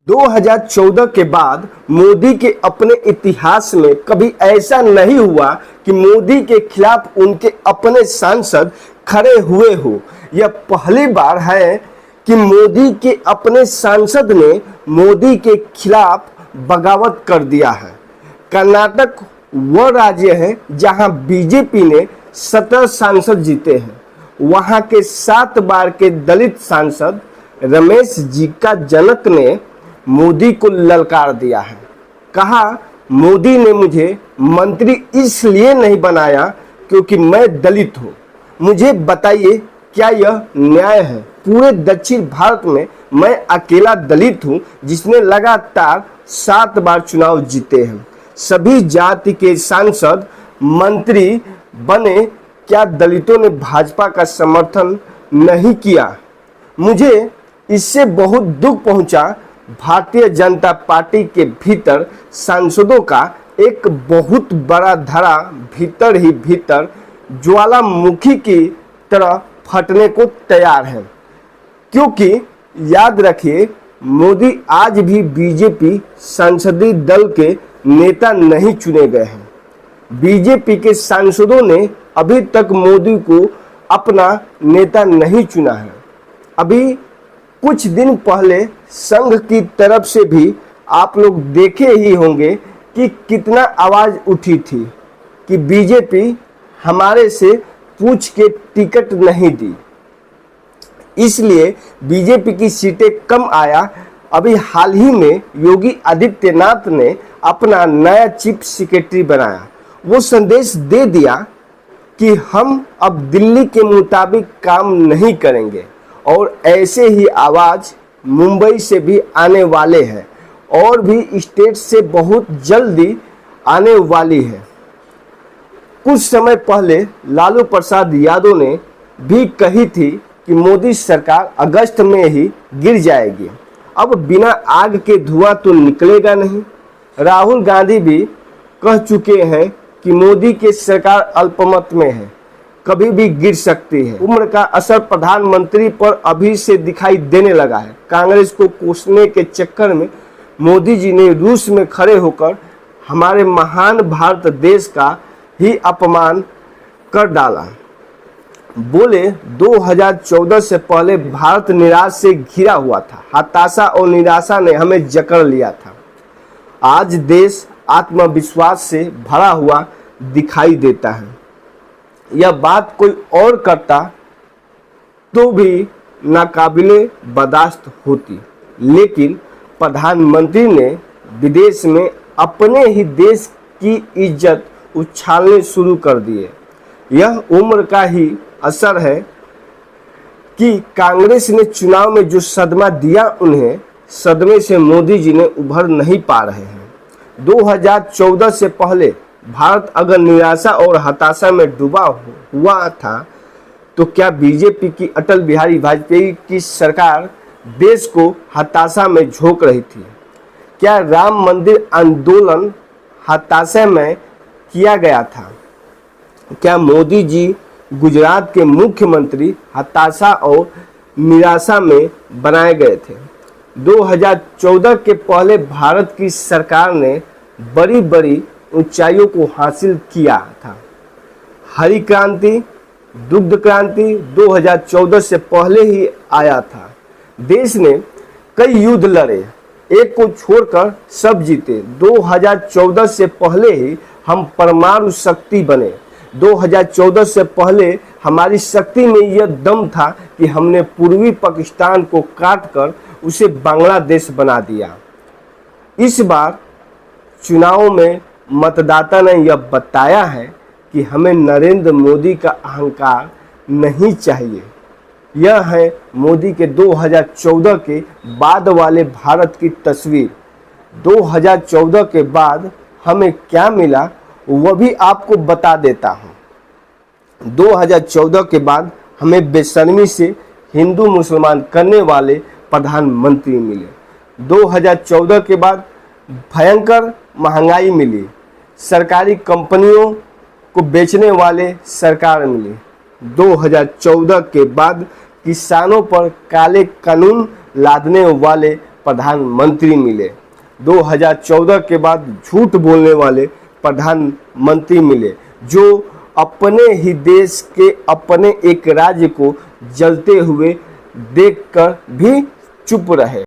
2014 के बाद मोदी के अपने इतिहास में कभी ऐसा नहीं हुआ कि मोदी के खिलाफ उनके अपने सांसद खड़े हुए हो। यह पहली बार है कि मोदी के अपने सांसद ने मोदी के खिलाफ बगावत कर दिया है। कर्नाटक वह राज्य है जहां बीजेपी ने 17 सांसद जीते हैं। वहां के 7 बार के दलित सांसद रमेश जी का जनक ने मोदी को ललकार दिया है। कहा, मोदी ने मुझे मंत्री इसलिए नहीं बनाया क्योंकि मैं दलित हूँ। मुझे बताइए, क्या यह न्याय है? पूरे दक्षिण भारत में मैं अकेला दलित हूँ जिसने लगातार 7 बार चुनाव जीते हैं। सभी जाति के सांसद मंत्री बने, क्या दलितों ने भाजपा का समर्थन नहीं किया? मुझे इससे बहुत दुख पहुंचा। भारतीय जनता पार्टी के भीतर सांसदों का एक बहुत बड़ा धड़ा भीतर ही भीतर ज्वालामुखी की तरह फटने को तैयार है। क्योंकि याद रखिए, मोदी आज भी बीजेपी संसदीय दल के नेता नहीं चुने गए हैं। बीजेपी के सांसदों ने अभी तक मोदी को अपना नेता नहीं चुना है। अभी कुछ दिन पहले संघ की तरफ से भी आप लोग देखे ही होंगे कि कितना आवाज उठी थी कि बीजेपी हमारे से पूछ के टिकट नहीं दी, इसलिए बीजेपी की सीटें कम आया। अभी हाल ही में योगी आदित्यनाथ ने अपना नया चीफ सेक्रेटरी बनाया। वो संदेश दे दिया कि हम अब दिल्ली के मुताबिक काम नहीं करेंगे और ऐसे ही आवाज मुंबई से भी आने वाले हैं और भी स्टेट से बहुत जल्दी आने वाली है। कुछ समय पहले लालू प्रसाद यादव ने भी कही थी कि मोदी सरकार अगस्त में ही गिर जाएगी। अब बिना आग के धुआं तो निकलेगा नहीं। राहुल गांधी भी कह चुके हैं कि मोदी की सरकार अल्पमत में है, कभी भी गिर सकती है। उम्र का असर प्रधानमंत्री पर अभी से दिखाई देने लगा है। कांग्रेस को कोसने के चक्कर में मोदी जी ने रूस में खड़े होकर हमारे महान भारत देश का ही अपमान कर डाला। बोले, 2014 से पहले भारत निराश से घिरा हुआ था। हताशा और निराशा ने हमें जकड़ लिया था। आज देश आत्मविश्वास से भरा हुआ दिखाई देता है। यह बात कोई और करता तो भी नाकाबिले बर्दाश्त होती, लेकिन प्रधानमंत्री ने विदेश में अपने ही देश की इज्जत उछालने शुरू कर दिए। यह उम्र का ही असर है कि कांग्रेस ने चुनाव में जो सदमा दिया, उन्हें सदमे से मोदी जी ने उभर नहीं पा रहे हैं। 2014 से पहले भारत अगर निराशा और हताशा में डूबा हुआ था तो क्या बीजेपी की अटल बिहारी वाजपेयी की सरकार देश को हताशा में झोंक रही थी? क्या राम मंदिर आंदोलन हताशा में किया गया था? क्या मोदी जी गुजरात के मुख्यमंत्री हताशा और निराशा में बनाए गए थे? 2014 के पहले भारत की सरकार ने बड़ी बड़ी ऊंचाइयों को हासिल किया था। हरी क्रांति, दुग्ध क्रांति 2014 से पहले ही आया था। देश ने कई युद्ध लड़े, एक को छोड़कर सब जीते। 2014 से पहले ही हम परमाणु शक्ति बने। 2014 से पहले हमारी शक्ति में यह दम था कि हमने पूर्वी पाकिस्तान को काटकर उसे बांग्लादेश बना दिया। इस बार चुनाव में मतदाता ने यह बताया है कि हमें नरेंद्र मोदी का अहंकार नहीं चाहिए। यह है मोदी के 2014 के बाद वाले भारत की तस्वीर। 2014 के बाद हमें क्या मिला वह भी आपको बता देता हूँ। 2014 के बाद हमें बेशर्मी से हिंदू मुसलमान करने वाले प्रधानमंत्री मिले। 2014 के बाद भयंकर महंगाई मिली, सरकारी कंपनियों को बेचने वाले सरकार मिली। 2014 के बाद किसानों पर काले कानून लादने वाले प्रधानमंत्री मिले। 2014 के बाद झूठ बोलने वाले प्रधानमंत्री मिले, जो अपने ही देश के अपने एक राज्य को जलते हुए देखकर भी चुप रहे।